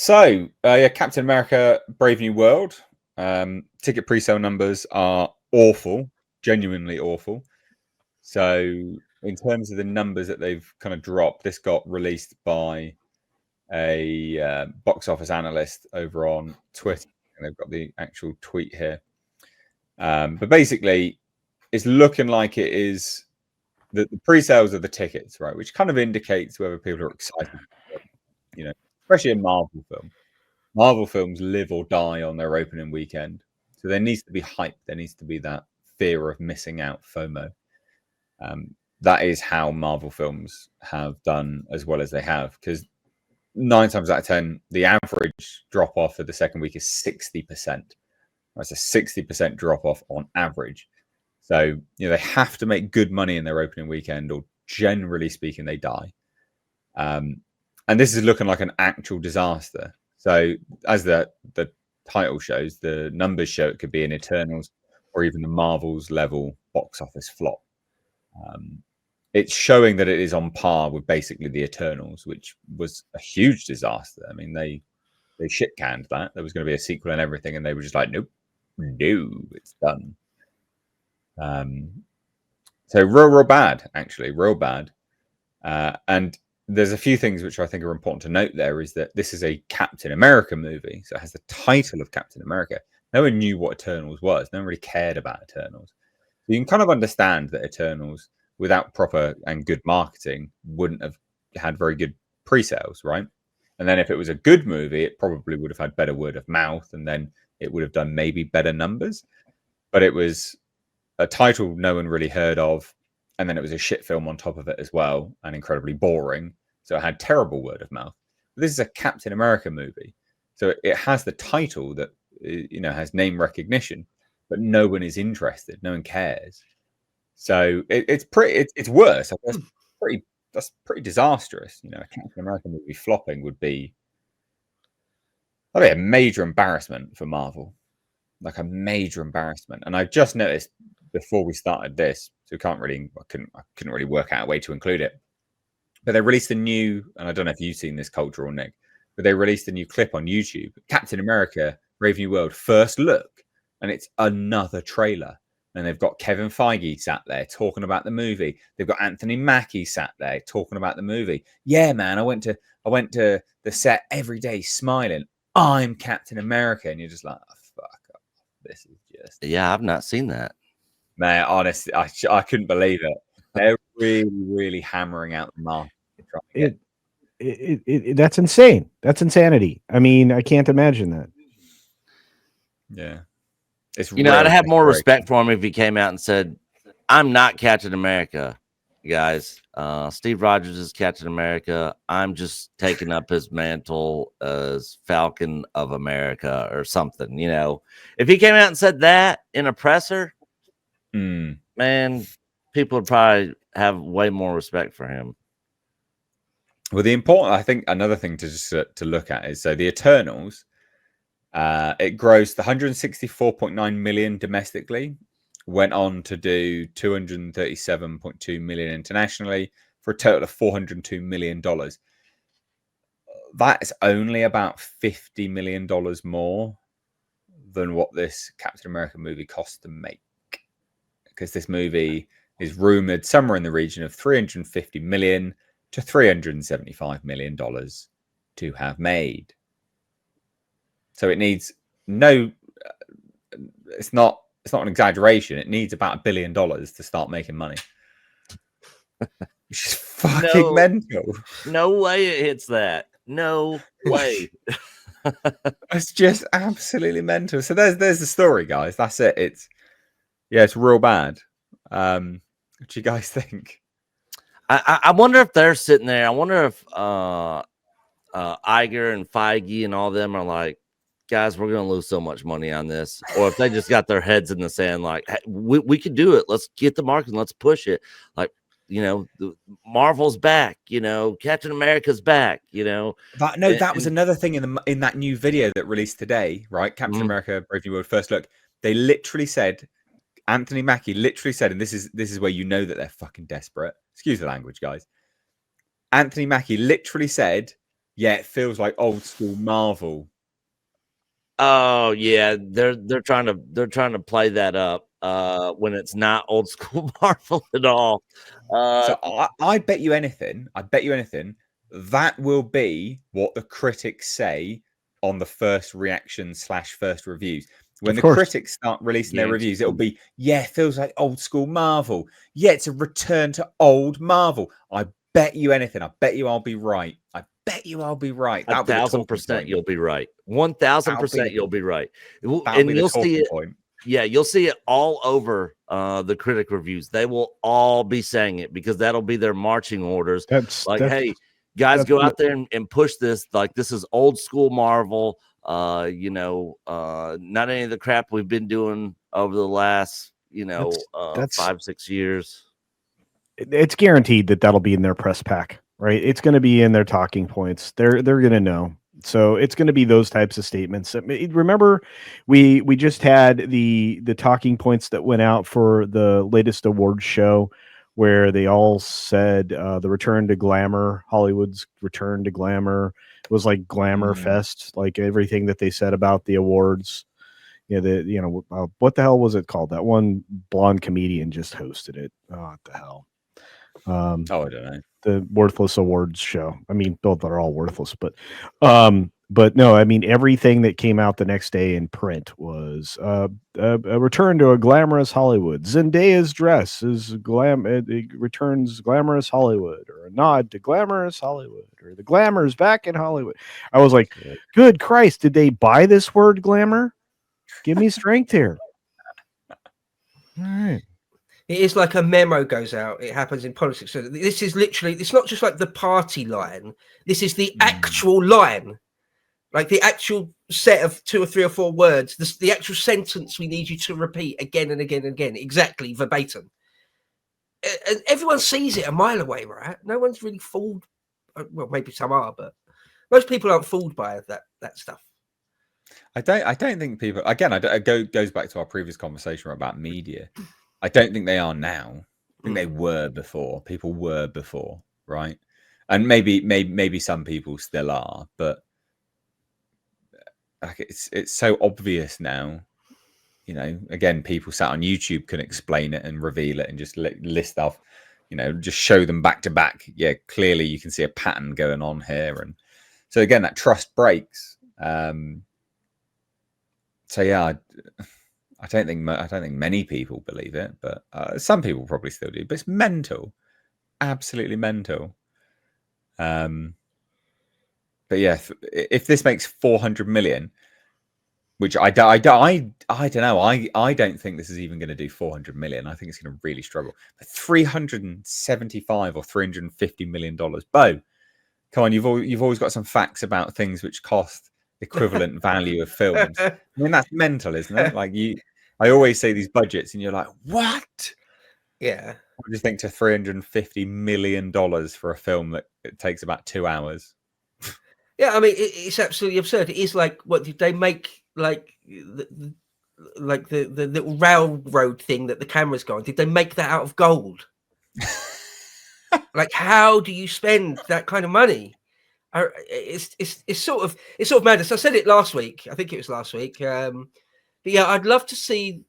Captain America: Brave New World. Ticket pre-sale numbers are awful, genuinely awful. So, in terms of the numbers that they've kind of dropped, this got released by a box office analyst over on Twitter, and they've got the actual tweet here. But basically, it's looking like it is the pre-sales of the tickets, right? Which kind of indicates whether people are excited, especially in Marvel film. Marvel films live or die on their opening weekend. So there needs to be hype. There needs to be that fear of missing out, FOMO. That is how Marvel films have done as well as they have. Because 9 times out of 10, the average drop off for the second week is 60%. That's a 60% drop off on average. So, they have to make good money in their opening weekend, or generally speaking, they die. And this is looking like an actual disaster. So, as the title shows, the numbers show it could be an Eternals or even the Marvels level box office flop. It's showing that it is on par with basically the Eternals, which was a huge disaster. I mean, they shit canned that. There was going to be a sequel and everything, and they were just like, nope, no, it's done. So real bad, actually, real bad. And there's a few things which I think are important to note there, is that this is a Captain America movie. So it has the title of Captain America. No one knew what Eternals was. No one really cared about Eternals. So you can kind of understand that Eternals, without proper and good marketing, wouldn't have had very good pre-sales, right? And then if it was a good movie, it probably would have had better word of mouth, and then it would have done maybe better numbers. But it was a title no one really heard of, and then it was a shit film on top of it as well, and incredibly boring. So it had terrible word of mouth. But this is a Captain America movie, so it has the title that has name recognition, but no one is interested. No one cares. So it's worse. That's pretty disastrous. A Captain America movie flopping would be a major embarrassment for Marvel, like a major embarrassment. And I've just noticed before we started this, so I couldn't really work out a way to include it. But they released a new, and I don't know if you've seen this, Culture or Nick, but they released a new clip on YouTube, Captain America: Brave New World first look, and it's another trailer. And they've got Kevin Feige sat there talking about the movie. They've got Anthony Mackie sat there talking about the movie. Yeah, man, I went to the set every day smiling. I'm Captain America, and you're just like, oh, fuck off. This is just... Yeah, I've not seen that. Man, honestly, I couldn't believe it. They're really, really hammering out the market. That's insane. That's insanity. I mean, I can't imagine that. Yeah. I'd have more respect for him if he came out and said, I'm not Captain America, guys. Steve Rogers is Captain America. I'm just taking up his mantle as Falcon of America or something. If he came out and said that in a presser, man, people would probably have way more respect for him. Well, I think another thing to look at is, so the Eternals, it grossed 164.9 million domestically, went on to do 237.2 million internationally, for a total of $402 million. That's only about $50 million more than what this Captain America movie cost to make, because this movie is rumored somewhere in the region of $350 million to $375 million to have made. So it needs it's not an exaggeration. It needs about $1 billion to start making money. Which is fucking mental. No way it hits that. No way. It's just absolutely mental. So there's the story, guys. That's it. It's real bad. What do you guys think? I wonder if they're sitting there. I wonder if Iger and Feige and all them are like, guys, we're going to lose so much money on this. Or if they just got their heads in the sand, like, hey, we can do it. Let's get the market. Let's push it. Like, Marvel's back. Captain America's back. That was another thing in that new video that released today, right? Captain America: Brave New World first look. They literally said, Anthony Mackie literally said, and this is where that they're fucking desperate. Excuse the language, guys. Anthony Mackie literally said, yeah, it feels like old school Marvel. Oh yeah, they're trying to play that up when it's not old school Marvel at all. So I bet you anything. That will be what the critics say on the first reaction / first reviews. When the critics start releasing their reviews, it'll be, yeah, it feels like old school Marvel. Yeah, it's a return to old Marvel. I bet you anything. I bet you I'll be right. I bet you I'll be right. 1,000% you'll be right. 1,000% you'll be right. And you'll see it. Yeah, you'll see it all over the critic reviews. They will all be saying it because that'll be their marching orders. Hey, guys, go out there and push this. Like, this is old school Marvel. Not any of the crap we've been doing over the last, 5-6 years. It's guaranteed that'll be in their press pack, right? It's going to be in their talking points. They're going to know. So it's going to be those types of statements. Remember, we just had the talking points that went out for the latest awards show, where they all said the return to glamour, Hollywood's return to glamour. It was like glamour fest, like everything that they said about the awards. What the hell was it called? That one blonde comedian just hosted it. Oh, what the hell? I don't know. The worthless awards show. I mean, both are all worthless, but no, I mean, everything that came out the next day in print was a return to a glamorous Hollywood. Zendaya's dress is it returns glamorous Hollywood, or a nod to glamorous Hollywood, or the glamour's back in Hollywood. I was like, good Christ, did they buy this word glamour? Give me strength here. All right. It is like a memo goes out. It happens in politics. So this is literally, it's not just like the party line. This is the actual line, like the actual set of 2 or 3 or 4 words, the actual sentence we need you to repeat again and again and again, exactly verbatim. And everyone sees it a mile away, right? No one's really fooled. Well, maybe some are, but most people aren't fooled by that stuff. I don't think people, again, it goes back to our previous conversation about media. I don't think they are now. I think they were before. People were before, right? And maybe some people still are, but like it's so obvious now. Again, people sat on YouTube can explain it and reveal it and just list off, just show them back to back. Yeah, clearly you can see a pattern going on here, and so again, that trust breaks. So yeah. I don't think many people believe it, but some people probably still do. But it's mental, absolutely mental. But yeah, if this makes 400 million, which I don't know, I don't think this is even going to do 400 million. I think it's going to really struggle. But 375 or 350 million dollars, Bo, come on, you've always got some facts about things which cost equivalent value of films. I mean, that's mental, isn't it? Like I always say these budgets, and you're like, what? Yeah. What do you think to $350 million for a film that it takes about 2 hours? Yeah, I mean, it's absolutely absurd. It is like, what did they make? Like the little railroad thing that the camera's going. Did they make that out of gold? Like, how do you spend that kind of money? It's sort of madness. I said it last week. I think it was last week. But yeah, I'd love to see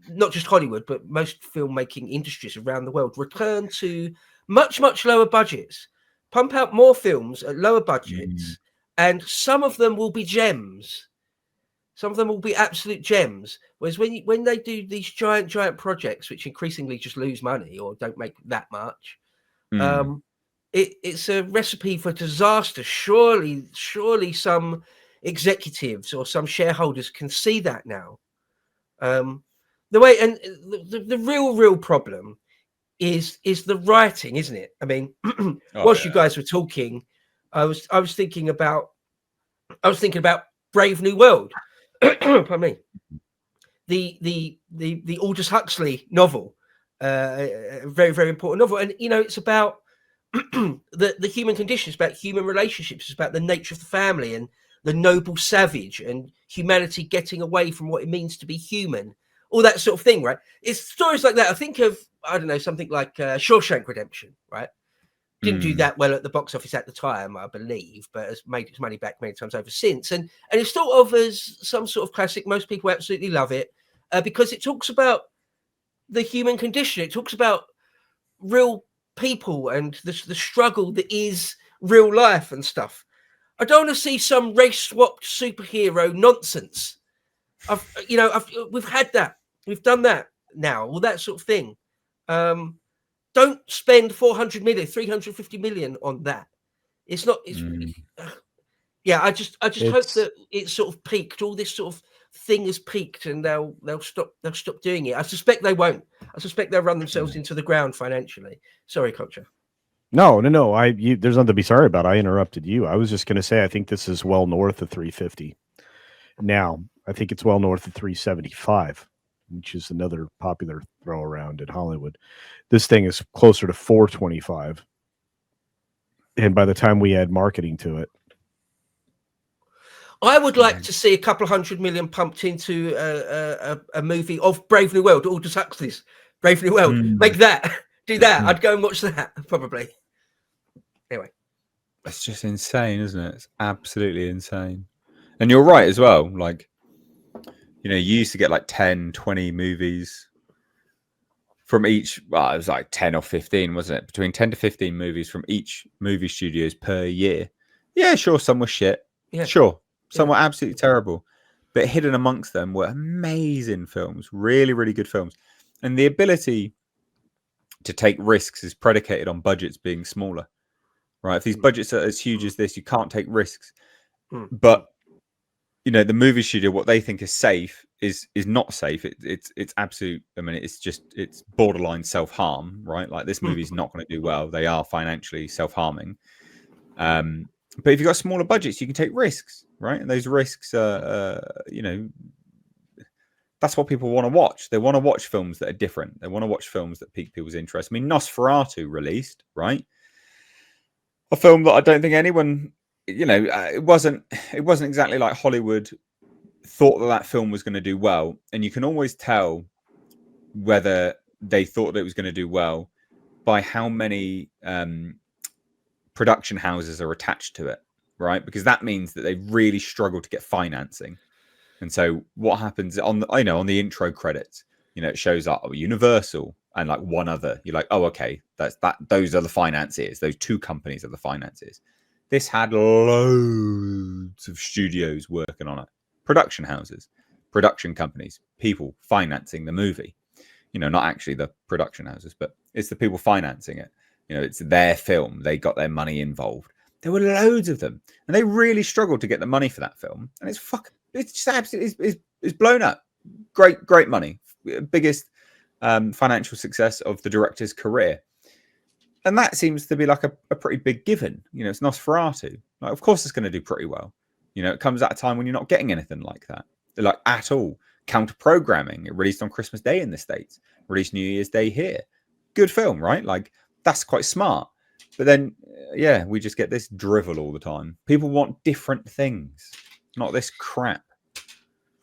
not just Hollywood, but most filmmaking industries around the world return to much, much lower budgets, pump out more films at lower budgets, and some of them will be gems. Some of them will be absolute gems. Whereas when they do these giant projects, which increasingly just lose money or don't make that much, it's a recipe for disaster. Surely some executives or some shareholders can see that now. The way, and the real problem is the writing, isn't it? I mean, whilst you guys were talking, I was thinking about Brave New World. Pardon me. The Aldous Huxley novel, a very, very important novel, and it's about the human condition. It's about human relationships. It's about the nature of the family and the noble savage and humanity getting away from what it means to be human. All that sort of thing, right? It's stories like that. I think of, I don't know, something like Shawshank Redemption, right? Didn't do that well at the box office at the time, I believe, but has made its money back many times over since. And it's thought of as some sort of classic. Most people absolutely love it because it talks about the human condition. It talks about real people and the struggle that is real life and stuff. I don't want to see some race swapped superhero nonsense. We've had that. We've done that now, all that sort of thing. Don't spend 400 million, 350 million on that. It's not. Yeah, I just hope that it's sort of peaked. All this sort of thing has peaked, and they'll stop doing it. I suspect they won't. I suspect they'll run themselves into the ground financially. Sorry, Culture. No. There's nothing to be sorry about. I interrupted you. I was just going to say I think this is well north of 350. Now I think it's well north of 375, which is another popular throw around in Hollywood. This thing is closer to 425, and by the time we add marketing to it, I would like to see a couple of 100 million pumped into a movie of Brave New World. Aldous Huxley's Brave New World. Make that. Do that. I'd go and watch that, probably. Anyway. It's just insane, isn't it? It's absolutely insane. And you're right as well. Like, you used to get like 10, 20 movies from each. Well, it was like 10 or 15, wasn't it? Between 10 to 15 movies from each movie studios per year. Yeah, sure. Some were shit. Yeah. Sure. Some were absolutely terrible. But hidden amongst them were amazing films. Really, really good films. And the ability to take risks is predicated on budgets being smaller. Right? If these budgets are as huge as this, you can't take risks. But the movie studio, what they think is safe is not safe. It's absolute. I mean, it's borderline self-harm, right? Like, this movie's not going to do well. They are financially self-harming. But if you've got smaller budgets, you can take risks, right? And those risks are, that's what people want to watch. They want to watch films that are different. They want to watch films that pique people's interest. I mean, Nosferatu released, right? A film that I don't think anyone, it wasn't exactly like Hollywood thought that film was going to do well. And you can always tell whether they thought that it was going to do well by how many production houses are attached to it, right? Because that means that they really struggle to get financing. And so what happens on the intro credits, it shows up Universal and like one other. You're like, oh, okay, those are the financiers. Those two companies are the financiers. This had loads of studios working on it, production houses, production companies, people financing the movie. Not actually the production houses, but it's the people financing it. It's their film. They got their money involved. There were loads of them, and they really struggled to get the money for that film. And it's just absolutely, it's blown up. Great money. Biggest financial success of the director's career. And that seems to be like a pretty big given. It's Nosferatu. Like, of course it's going to do pretty well. It comes at a time when you're not getting anything like that. Like, at all. Counter-programming. It released on Christmas Day in the States. Released New Year's Day here. Good film, right? Like, that's quite smart. But then, we just get this drivel all the time. People want different things, not this crap.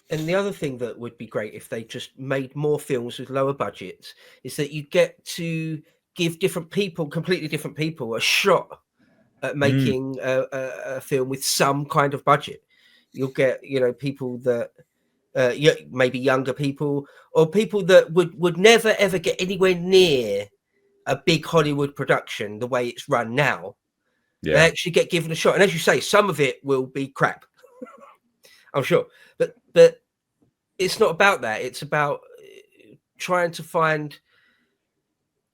And the other thing that would be great if they just made more films with lower budgets is that you get to give completely different people, a shot at making a film with some kind of budget. You'll get, people that maybe younger people or people that would never ever get anywhere near a big Hollywood production the way it's run now. They actually get given a shot. And as you say, some of it will be crap. I'm sure. But it's not about that. It's about trying to find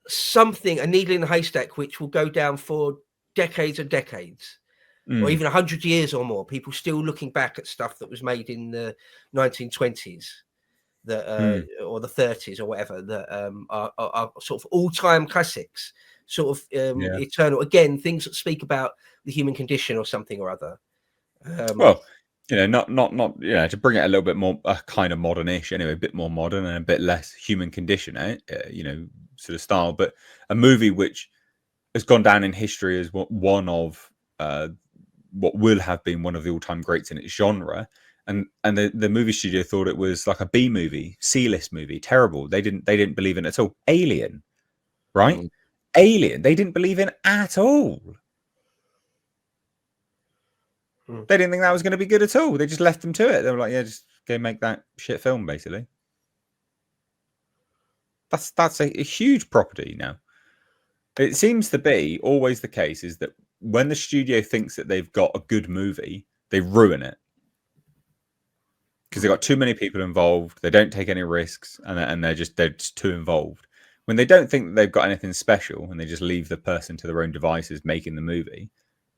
something, a needle in a haystack, which will go down for decades and decades, or even 100 years or more. People still looking back at stuff that was made in the 1920s. Or the 30s or whatever that are sort of all-time classics, sort of eternal. Again, things that speak about the human condition or something or other. Not to bring it a little bit more kind of modernish, anyway, a bit more modern and a bit less human condition, sort of style. But a movie which has gone down in history as one of what will have been one of the all-time greats in its genre. And the movie studio thought it was like a B movie, C-list movie, terrible. They didn't believe in it at all. Alien, right? Alien, they didn't believe in at all. They didn't think that was going to be good at all. They just left them to it. They were like, yeah, just go make that shit film, basically. That's a huge property now. It seems to be always the case is that when the studio thinks that they've got a good movie, they ruin it. Because they've got too many people involved. They don't take any risks, and they're just too involved. When they don't think that they've got anything special, and they just leave the person to their own devices making the movie,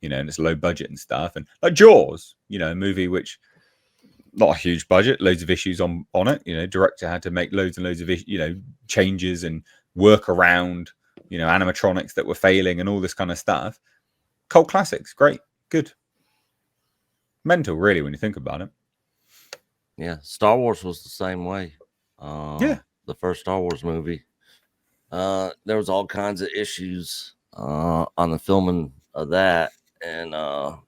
and it's low budget and stuff. And like Jaws, a movie which not a huge budget, loads of issues on it. Director had to make loads and loads of changes and work around animatronics that were failing and all this kind of stuff. Cult classics, great, good, mental, really, when you think about it. Yeah, Star Wars was the same way. The first Star Wars movie. There was all kinds of issues on the filming of that, and I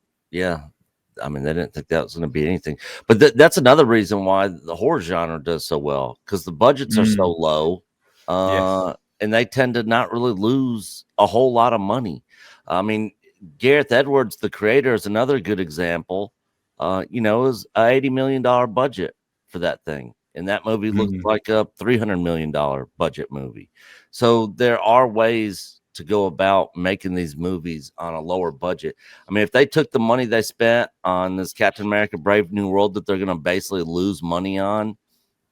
mean, they didn't think that was going to be anything. But that's another reason why the horror genre does so well, because the budgets are so low, and they tend to not really lose a whole lot of money. I mean, Gareth Edwards, the creator, is another good example. It was an $80 million budget for that thing. And that movie looked like a $300 million budget movie. So there are ways to go about making these movies on a lower budget. I mean, if they took the money they spent on this Captain America Brave New World that they're going to basically lose money on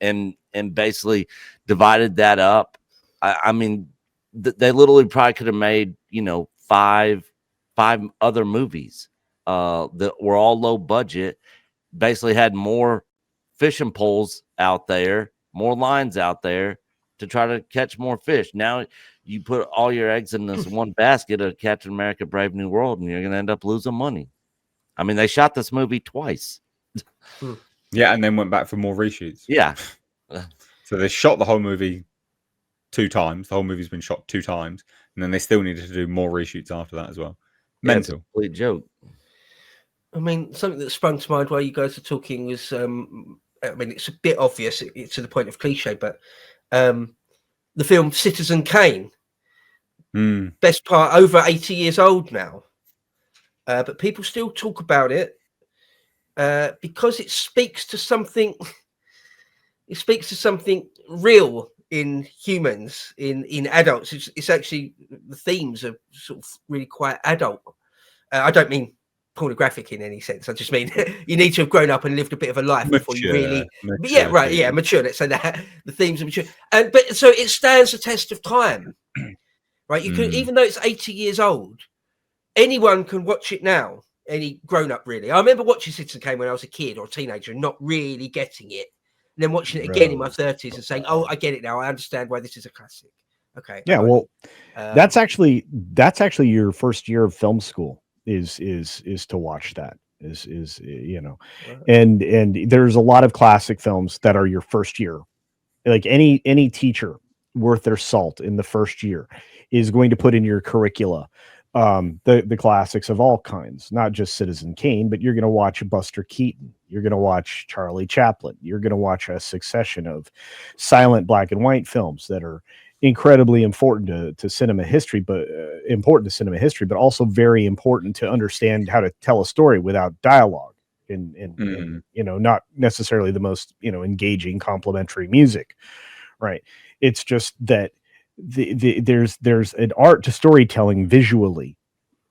and basically divided that up, I mean, they literally probably could have made, five other movies that were all low budget, basically had more fishing poles out there, more lines out there to try to catch more fish. Now you put all your eggs in this one basket of Captain America Brave New World, and you're going to end up losing money. I mean, they shot this movie twice. Yeah, and then went back for more reshoots. Yeah. So they shot the whole movie 2 times. The whole movie's been shot 2 times, and then they still needed to do more reshoots after that as well. Mental. Yeah, complete joke. I mean, something that sprung to mind while you guys are talking was, I mean, it's a bit obvious, it's to the point of cliche, but the film Citizen Kane, best part, over 80 years old now, but people still talk about it because it speaks to something. It speaks to something real in humans, in adults. It's actually, the themes are sort of really quite adult. I don't mean pornographic in any sense. I just mean you need to have grown up and lived a bit of a life before you really mature. Let's say that the themes are mature, but so it stands the test of time, right? You can, even though it's 80 years old, anyone can watch it now, any grown up really. I remember watching Citizen Kane when I was a kid or a teenager and not really getting it, and then watching it again in my 30s and saying, oh, I get it now, I understand why this is a classic. Okay, yeah, well, that's actually your first year of film school is to watch that and there's a lot of classic films that are your first year. Like any teacher worth their salt in the first year is going to put in your curricula the classics of all kinds, not just Citizen Kane, but you're going to watch Buster Keaton, you're going to watch Charlie Chaplin, you're going to watch a succession of silent black and white films that are incredibly important to cinema history, but also very important to understand how to tell a story without dialogue and not necessarily the most engaging complimentary music, right? It's just that there's an art to storytelling visually,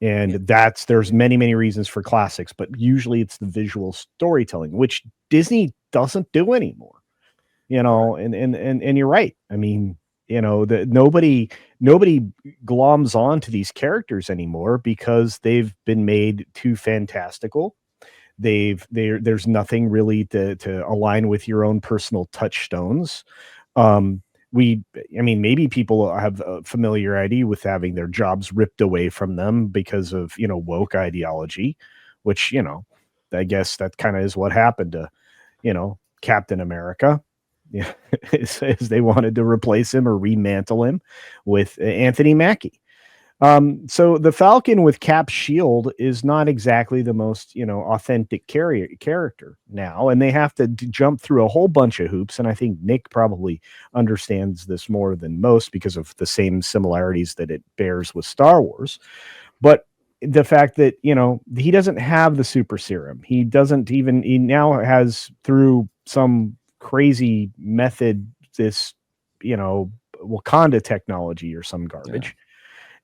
and there's many reasons for classics, but usually it's the visual storytelling, which Disney doesn't do anymore, and you're right. I mean, that nobody gloms on to these characters anymore because they've been made too fantastical. There's nothing really to align with your own personal touchstones. Maybe people have a familiarity with having their jobs ripped away from them because of woke ideology, which I guess that kind of is what happened to Captain America. Yeah, as they wanted to replace him or remantle him with Anthony Mackie. So the Falcon with Cap's shield is not exactly the most, authentic character now, and they have to jump through a whole bunch of hoops. And I think Nick probably understands this more than most because of the same similarities that it bears with Star Wars. But the fact that, he doesn't have the super serum, he now has, through some crazy method, this, Wakanda technology or some garbage. Yeah.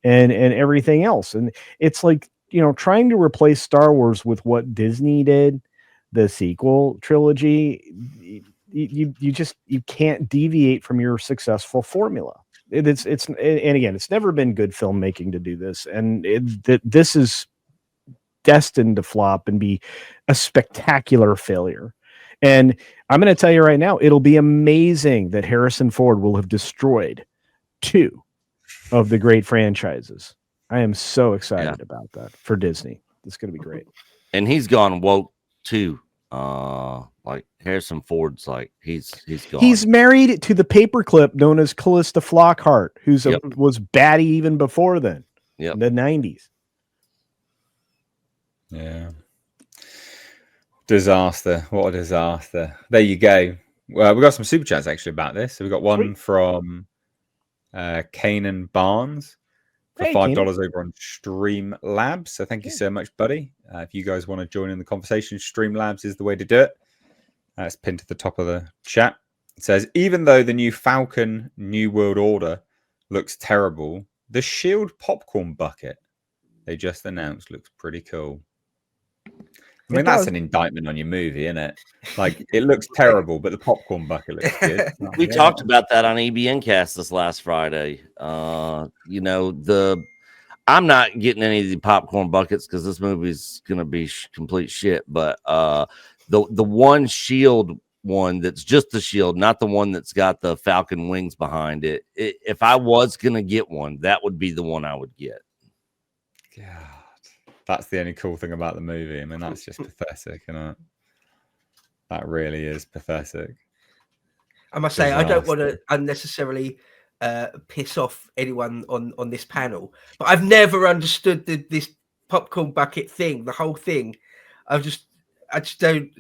And everything else. And it's like, trying to replace Star Wars with what Disney did, the sequel trilogy, you can't deviate from your successful formula. And again, it's never been good filmmaking to do this. And this is destined to flop and be a spectacular failure. And I'm going to tell you right now, it'll be amazing that Harrison Ford will have destroyed 2 of the great franchises. I am so excited about that for Disney. It's going to be great. And he's gone woke too. Like Harrison Ford's like he's gone. He's married to the paperclip known as Callista Flockhart, who's was batty even before then. In the 90s. Yeah. Disaster. What a disaster. There you go. Well, we got some super chats actually about this. So we got one from Kanan Barnes for $5 over on Streamlabs. So thank you so much, buddy. If you guys want to join in the conversation, Streamlabs is the way to do it. It's pinned to the top of the chat. It says, even though the new Falcon New World Order looks terrible, the Shield popcorn bucket they just announced looks pretty cool. I mean, that's an indictment on your movie, isn't it? Like, it looks terrible, but the popcorn bucket looks good. We talked about that on EBN Cast this last Friday. I'm not getting any of the popcorn buckets because this movie's going to be complete shit. But the one Shield one that's just the Shield, not the one that's got the Falcon wings behind it. If I was going to get one, that would be the one I would get. God. That's the only cool thing about the movie. I mean, that's just pathetic, isn't it? That really is pathetic. I must say, I don't want to unnecessarily piss off anyone on this panel, but I've never understood this popcorn bucket thing, the whole thing. I just don't.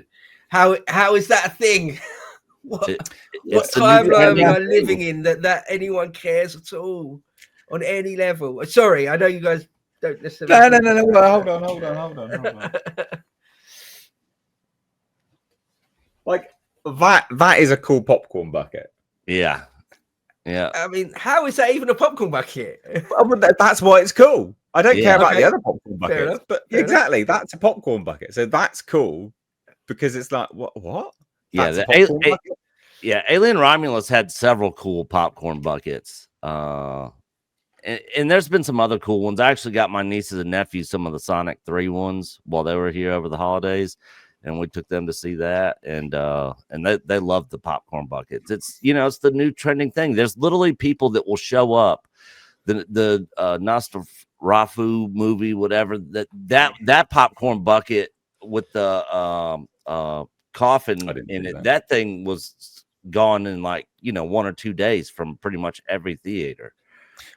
How is that a thing? What timeline am I living in that anyone cares at all on any level? Sorry, I know you guys. No. Hold on. Like that is a cool popcorn bucket. Yeah. I mean, how is that even a popcorn bucket? That's why it's cool. I don't care about the other popcorn buckets, but exactly, that's a popcorn bucket. So that's cool because it's like what? Yeah, Alien Romulus had several cool popcorn buckets. And there's been some other cool ones. I actually got my nieces and nephews some of the Sonic 3 ones while they were here over the holidays, and we took them to see that. And they loved the popcorn buckets. It's it's the new trending thing. There's literally people that will show up. The Nosferatu movie, whatever that popcorn bucket with the coffin in it. That thing was gone in 1 or 2 days from pretty much every theater.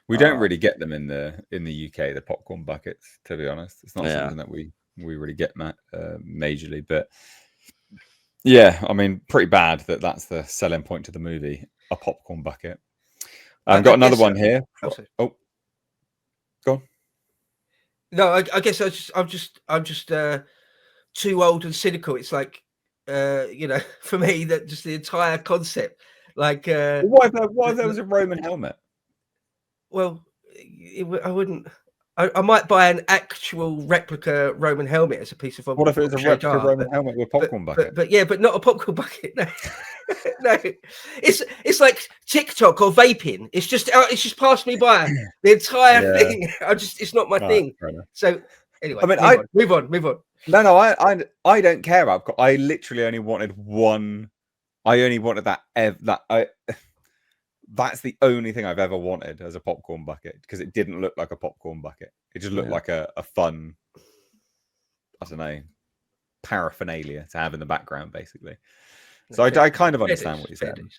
We don't really get them in the UK, the popcorn buckets, to be honest. It's not something that we really get majorly, but yeah, I mean, pretty bad that's the selling point to the movie, a popcorn bucket. I've got another one here. Oh, go on. No, I guess I'm just too old and cynical. It's like for me that just the entire concept, like what if there was a Roman helmet? Well, I wouldn't. I might buy an actual replica Roman helmet as a piece of. What if it was a replica Roman helmet with a popcorn bucket? But not a popcorn bucket. No, no. It's like TikTok or vaping. It's just passed me by the entire thing. It's not my thing. So anyway, I mean, move on. No, I don't care about. I literally only wanted one. I only wanted that. That's the only thing I've ever wanted as a popcorn bucket because it didn't look like a popcorn bucket. It just looked like a fun, I don't know, paraphernalia to have in the background, basically. So I kind of understand what you're saying.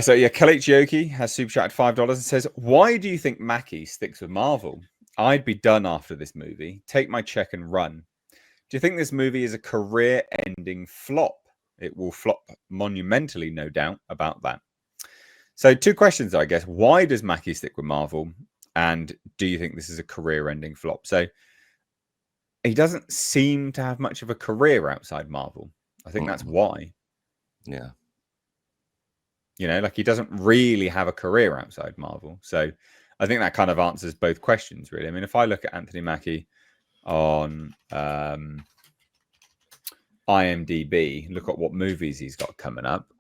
So yeah, Kalichioki has super chatted $5 and says, "Why do you think Mackie sticks with Marvel? I'd be done after this movie. Take my check and run. Do you think this movie is a career-ending flop? It will flop monumentally, no doubt about that." So 2 questions, I guess. Why does Mackie stick with Marvel? And do you think this is a career-ending flop? So he doesn't seem to have much of a career outside Marvel. I think that's why. Yeah. You know, like he doesn't really have a career outside Marvel. So I think that kind of answers both questions, really. I mean, if I look at Anthony Mackie on IMDb, look at what movies he's got coming up.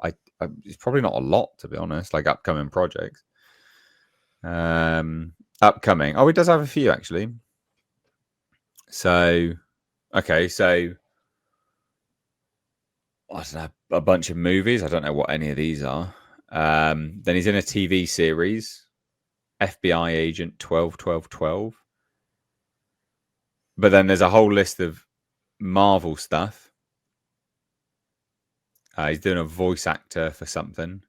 It's probably not a lot, to be honest, like upcoming projects. Upcoming. Oh, he does have a few, actually. So, okay, so I don't know, a bunch of movies. I don't know what any of these are. Then he's in a TV series, FBI Agent 12-12-12. But then there's a whole list of Marvel stuff. He's doing a voice actor for something.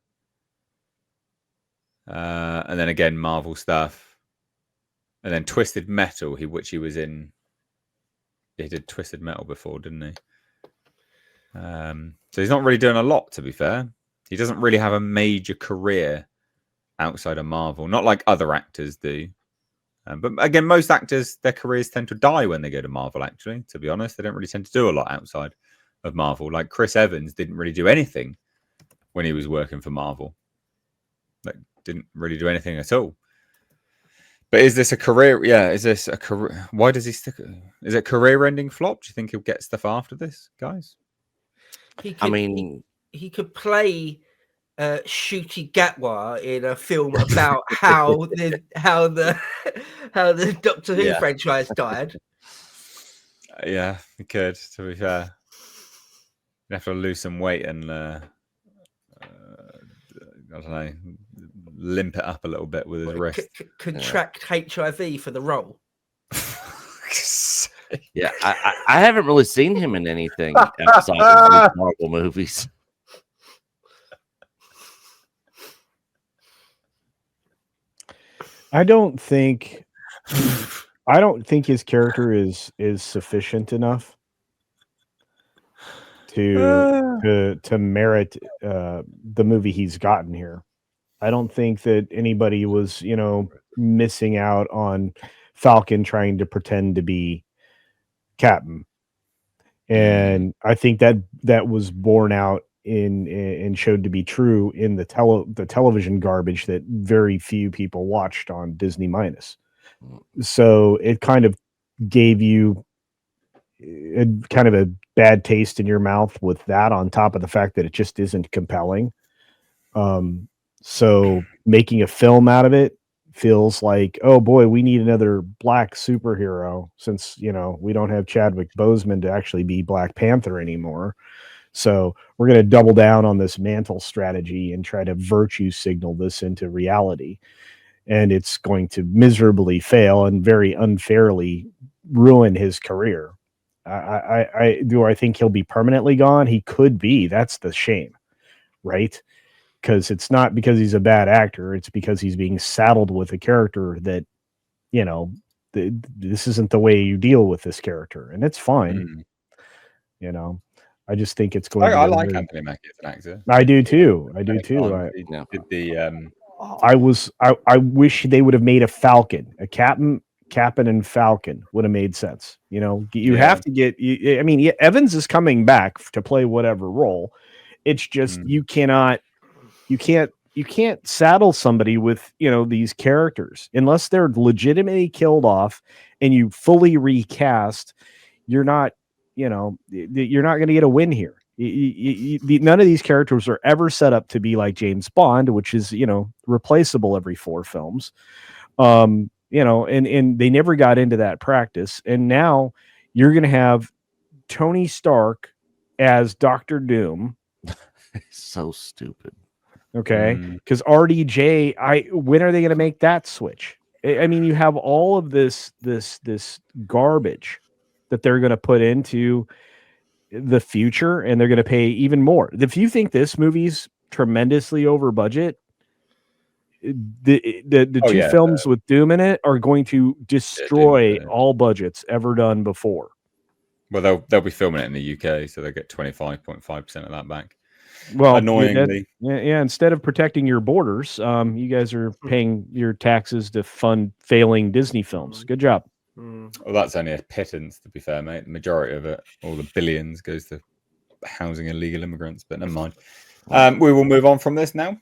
And then again, Marvel stuff. And then Twisted Metal, which he was in. He did Twisted Metal before, didn't he? So he's not really doing a lot, to be fair. He doesn't really have a major career outside of Marvel, not like other actors do. But again, most actors, their careers tend to die when they go to Marvel, actually, to be honest. They don't really tend to do a lot outside of Marvel. Like Chris Evans didn't really do anything when he was working for Marvel. Like, didn't really do anything at all. But is this a career? Yeah, is this a career? Why does he stick? Is it a career-ending flop? Do you think he'll get stuff after this, guys? He could play Shooty Gatwa in a film about how the Doctor Who franchise died. Yeah, he could. To be fair, you have to lose some weight and I don't know, limp it up a little bit with his wrist. Contract HIV for the role. Yeah, I haven't really seen him in anything outside of these Marvel movies. I don't think his character is sufficient enough to merit the movie he's gotten here. I don't think that anybody was, missing out on Falcon trying to pretend to be Captain. And I think that was borne out and showed to be true in the television garbage that very few people watched on Disney minus. So it kind of gave you a kind of a bad taste in your mouth with that, on top of the fact that it just isn't compelling. So making a film out of it feels like, oh boy, we need another black superhero, since we don't have Chadwick Boseman to actually be Black Panther anymore. So we're going to double down on this mantle strategy and try to virtue signal this into reality. And it's going to miserably fail and very unfairly ruin his career. I think he'll be permanently gone? He could be. That's the shame, right? Because it's not because he's a bad actor. It's because he's being saddled with a character that, this isn't the way you deal with this character. And it's fine. I just think it's going. I like Anthony Mackie as an actor. I do too. I wish they would have made a Falcon, a Captain and Falcon would have made sense. You have to get. Evans is coming back to play whatever role. It's just you can't saddle somebody with these characters unless they're legitimately killed off, and you fully recast. You're not going to get a win here. None of these characters are ever set up to be like James Bond, which is replaceable every 4 films. And they never got into that practice. And now you're going to have Tony Stark as Dr. Doom. So stupid. Okay, because RDJ, when are they going to make that switch? I mean, you have all of this garbage that they're going to put into the future, and they're going to pay even more. If you think this movie's tremendously over budget, the Oh, two yeah, films with Doom in it are going to destroy all budgets ever done before. Well, they'll be filming it in the UK, so they get 25.5% of that back. Well, annoyingly, yeah. Instead of protecting your borders, you guys are paying your taxes to fund failing Disney films. Good job. Well, that's only a pittance, to be fair, mate. The majority of it, all the billions, goes to housing illegal immigrants. But never mind. We will move on from this now.